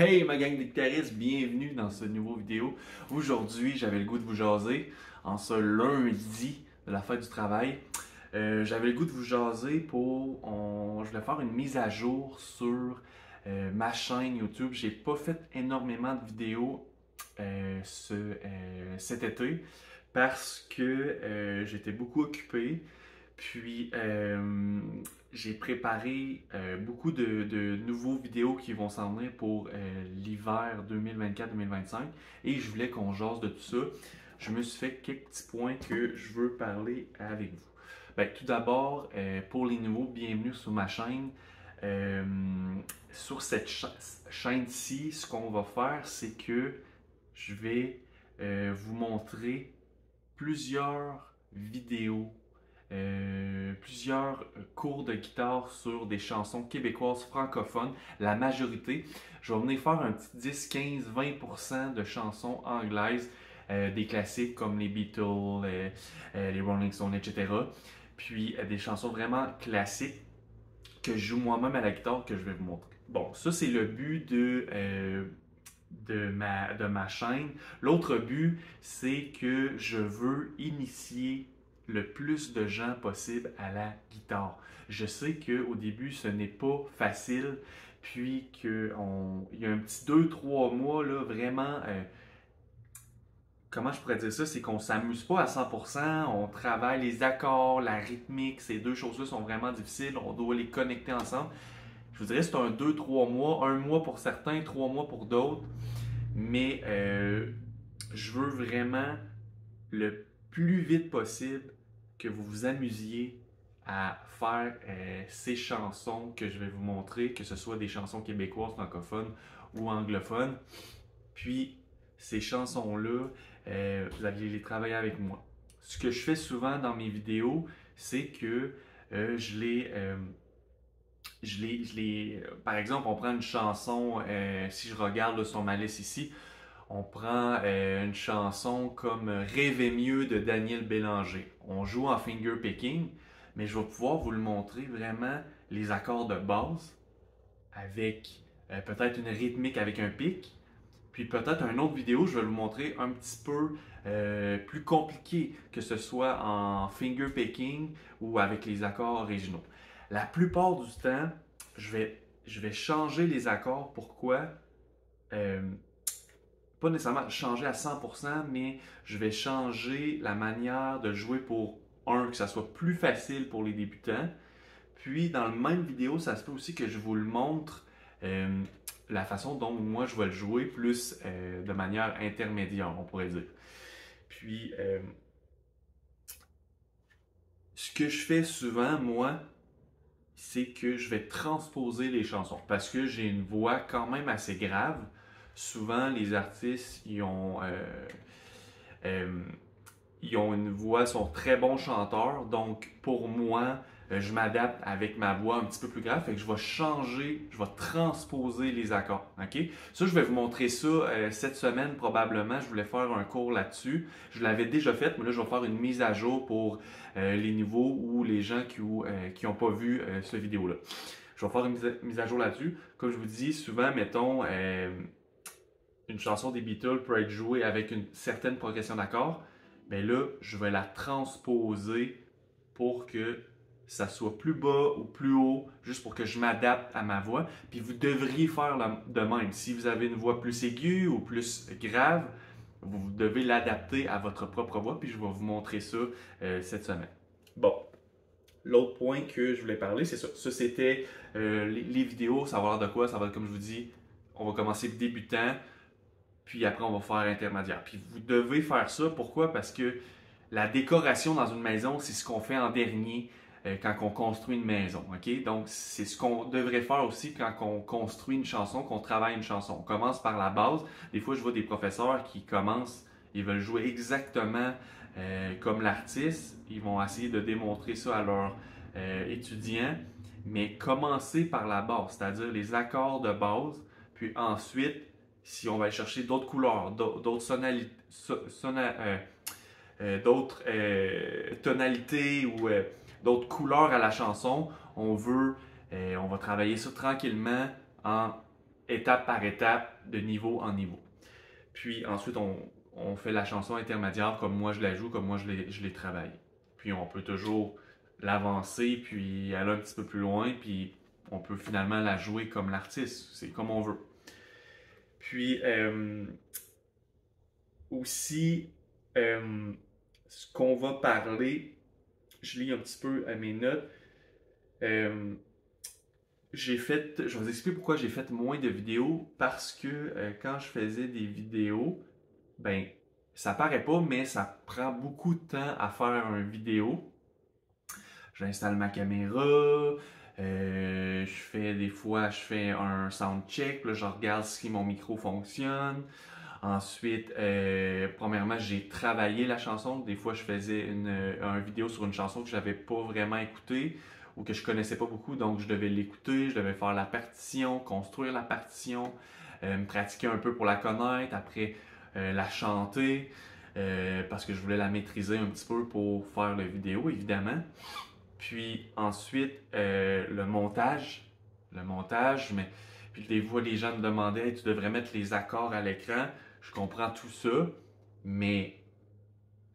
Hey ma gang de guitaristes, bienvenue dans ce nouveau vidéo. Aujourd'hui, j'avais le goût de vous jaser en ce lundi de la fête du travail. J'avais le goût de vous jaser je voulais faire une mise à jour sur ma chaîne YouTube. J'ai pas fait énormément de vidéos cet été parce que j'étais beaucoup occupé. Puis j'ai préparé beaucoup de nouveaux vidéos qui vont s'en venir pour l'hiver 2024-2025 et je voulais qu'on jase de tout ça. Je me suis fait quelques petits points que je veux parler avec vous. Tout d'abord, pour les nouveaux, bienvenue sur ma chaîne. Sur cette chaîne-ci, ce qu'on va faire, c'est que je vais vous montrer plusieurs vidéos, plusieurs cours de guitare sur des chansons québécoises francophones, la majorité. Je vais venir faire un petit 10, 15, 20% de chansons anglaises, des classiques comme les Beatles, les Rolling Stones, etc. Puis des chansons vraiment classiques que je joue moi-même à la guitare que je vais vous montrer. Bon, ça c'est le but de ma chaîne. L'autre but, c'est que je veux initier le plus de gens possible à la guitare. Je sais qu'au début, ce n'est pas facile, puis qu'il y a un petit 2-3 mois, là, vraiment, comment je pourrais dire ça, c'est qu'on ne s'amuse pas à 100%, on travaille les accords, la rythmique, ces deux choses-là sont vraiment difficiles, on doit les connecter ensemble. Je vous dirais que c'est un 2-3 mois, un mois pour certains, 3 mois pour d'autres. Mais je veux vraiment le plus vite possible que vous vous amusiez à faire ces chansons que je vais vous montrer, que ce soit des chansons québécoises, francophones ou anglophones. Puis ces chansons-là, vous allez les travailler avec moi. Ce que je fais souvent dans mes vidéos, c'est que par exemple, on prend une chanson, si je regarde là, sur ma liste ici, on prend une chanson comme Rêver mieux de Daniel Bélanger. On joue en finger picking, mais je vais pouvoir vous le montrer vraiment les accords de base avec peut-être une rythmique avec un pic. Puis peut-être une autre vidéo, je vais vous montrer un petit peu plus compliqué, que ce soit en finger picking ou avec les accords originaux. La plupart du temps, je vais changer les accords. Pourquoi? Pas nécessairement changer à 100%, mais je vais changer la manière de jouer pour que ça soit plus facile pour les débutants. Puis dans la même vidéo, ça se peut aussi que je vous le montre la façon dont moi je vais le jouer plus de manière intermédiaire, on pourrait dire. Puis ce que je fais souvent, moi, c'est que je vais transposer les chansons parce que j'ai une voix quand même assez grave. Souvent, les artistes, ils ont une voix, sont très bons chanteurs. Donc, pour moi, je m'adapte avec ma voix un petit peu plus grave. Fait que je vais changer, je vais transposer les accords. OK? Ça, je vais vous montrer ça cette semaine probablement. Je voulais faire un cours là-dessus. Je l'avais déjà fait, mais là, je vais faire une mise à jour pour les nouveaux ou les gens qui n'ont pas vu cette vidéo-là. Je vais faire une mise à jour là-dessus. Comme je vous dis, souvent, mettons, une chanson des Beatles peut être jouée avec une certaine progression d'accords. Mais là, je vais la transposer pour que ça soit plus bas ou plus haut, juste pour que je m'adapte à ma voix. Puis vous devriez faire de même. Si vous avez une voix plus aiguë ou plus grave, vous devez l'adapter à votre propre voix. Puis je vais vous montrer ça cette semaine. Bon, l'autre point que je voulais parler, c'est ça. Ça, c'était les vidéos. Ça va l'air de quoi? Ça va être, comme je vous dis, on va commencer débutant. Puis après, on va faire intermédiaire. Puis vous devez faire ça. Pourquoi? Parce que la décoration dans une maison, c'est ce qu'on fait en dernier quand on construit une maison. OK? Donc, c'est ce qu'on devrait faire aussi quand on construit une chanson, qu'on travaille une chanson. On commence par la base. Des fois, je vois des professeurs qui commencent, ils veulent jouer exactement comme l'artiste. Ils vont essayer de démontrer ça à leurs étudiants. Mais commencer par la base, c'est-à-dire les accords de base. Puis ensuite, si on va aller chercher d'autres couleurs, d'autres tonalités ou d'autres couleurs à la chanson, on va travailler ça tranquillement en étape par étape, de niveau en niveau. Puis ensuite, on fait la chanson intermédiaire comme moi je la joue, comme moi je l'ai travaillée. Puis on peut toujours l'avancer, puis aller un petit peu plus loin, puis on peut finalement la jouer comme l'artiste. C'est comme on veut. Puis aussi, ce qu'on va parler, je lis un petit peu à mes notes. Je vais vous expliquer pourquoi j'ai fait moins de vidéos, parce que quand je faisais des vidéos, ben, ça paraît pas, mais ça prend beaucoup de temps à faire une vidéo. J'installe ma caméra, des fois, je fais un sound check, là, je regarde si mon micro fonctionne. Ensuite, premièrement, j'ai travaillé la chanson. Des fois, je faisais une vidéo sur une chanson que je n'avais pas vraiment écoutée ou que je connaissais pas beaucoup, donc je devais l'écouter, je devais faire la partition, construire la partition, me pratiquer un peu pour la connaître, après la chanter, parce que je voulais la maîtriser un petit peu pour faire la vidéo, évidemment. Puis ensuite, le montage, mais puis des fois, les gens me demandaient, hey, tu devrais mettre les accords à l'écran. Je comprends tout ça, mais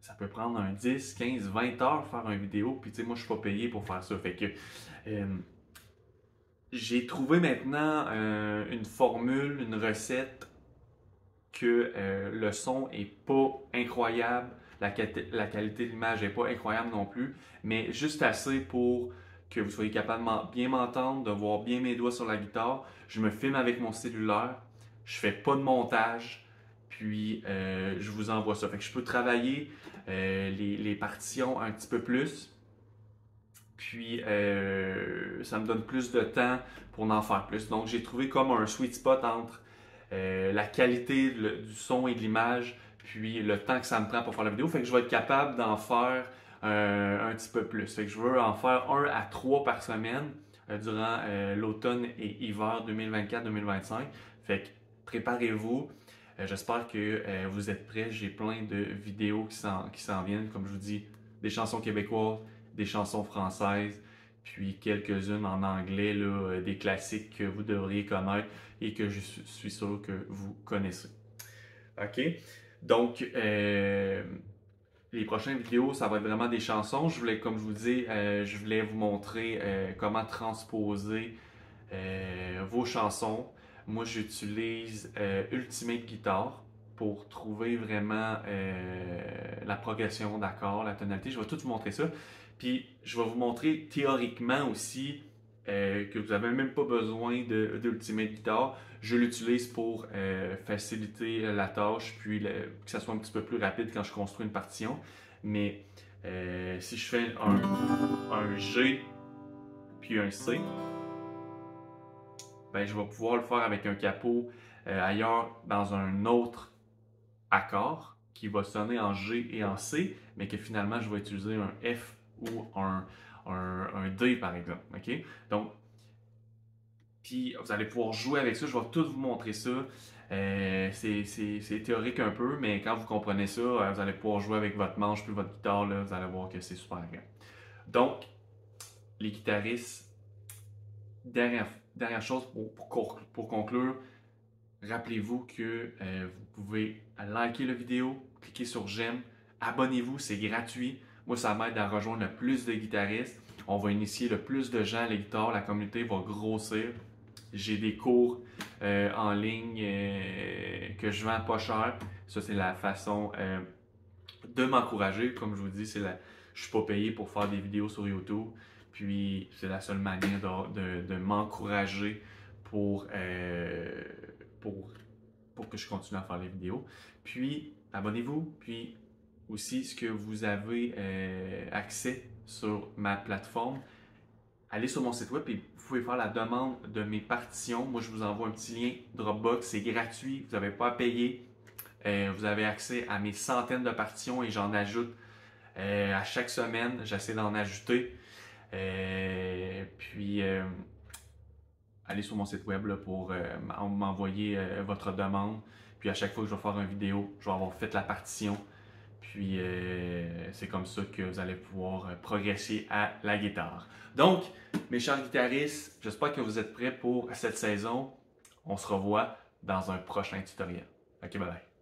ça peut prendre 10, 15, 20 heures faire une vidéo. Puis tu sais, moi, je suis pas payé pour faire ça. Fait que j'ai trouvé maintenant une formule, une recette que le son est pas incroyable, la qualité de l'image n'est pas incroyable non plus, mais juste assez pour que vous soyez capable de bien m'entendre, de voir bien mes doigts sur la guitare. Je me filme avec mon cellulaire, je fais pas de montage, puis je vous envoie ça. Fait que je peux travailler les partitions un petit peu plus, puis ça me donne plus de temps pour en faire plus. Donc j'ai trouvé comme un sweet spot entre la qualité du son et de l'image, puis le temps que ça me prend pour faire la vidéo. Fait que je vais être capable d'en faire un petit peu plus. Fait que je veux en faire 1 à 3 par semaine durant l'automne et hiver 2024-2025. Fait que préparez-vous. J'espère que vous êtes prêts. J'ai plein de vidéos qui s'en viennent. Comme je vous dis, des chansons québécoises, des chansons françaises, puis quelques-unes en anglais, là, des classiques que vous devriez connaître et que je suis sûr que vous connaissez. OK? Donc, les prochaines vidéos, ça va être vraiment des chansons. Comme je vous dis, je voulais vous montrer comment transposer vos chansons. Moi, j'utilise Ultimate Guitar pour trouver vraiment la progression d'accords, la tonalité. Je vais tout vous montrer ça. Puis, je vais vous montrer théoriquement aussi que vous n'avez même pas besoin d'Ultimate Guitar. Je l'utilise pour faciliter la tâche, puis que ça soit un petit peu plus rapide quand je construis une partition. Mais si je fais un G puis un C, ben, je vais pouvoir le faire avec un capot ailleurs dans un autre accord qui va sonner en G et en C, mais que finalement je vais utiliser un F ou un D par exemple. Okay? Donc, puis vous allez pouvoir jouer avec ça, je vais tout vous montrer ça. C'est théorique un peu, mais quand vous comprenez ça, vous allez pouvoir jouer avec votre manche puis votre guitare, là, vous allez voir que c'est super agréable. Donc, les guitaristes, dernière chose pour conclure, rappelez-vous que vous pouvez liker la vidéo, cliquer sur j'aime, abonnez-vous, c'est gratuit. Moi, ça m'aide à rejoindre le plus de guitaristes. On va initier le plus de gens à la guitare, la communauté va grossir. J'ai des cours en ligne que je vends pas cher. Ça, c'est la façon de m'encourager. Comme je vous dis, je suis pas payé pour faire des vidéos sur YouTube. Puis, c'est la seule manière de m'encourager pour que je continue à faire les vidéos. Puis, abonnez-vous. Puis, aussi, ce que vous avez accès sur ma plateforme, allez sur mon site web et vous pouvez faire la demande de mes partitions. Moi, je vous envoie un petit lien Dropbox. C'est gratuit. Vous n'avez pas à payer. Vous avez accès à mes centaines de partitions et j'en ajoute à chaque semaine. J'essaie d'en ajouter. Puis, allez sur mon site web là, pour m'envoyer votre demande. Puis, à chaque fois que je vais faire une vidéo, je vais avoir fait la partition. Puis, c'est comme ça que vous allez pouvoir progresser à la guitare. Donc, mes chers guitaristes, j'espère que vous êtes prêts pour cette saison. On se revoit dans un prochain tutoriel. Ok, bye bye.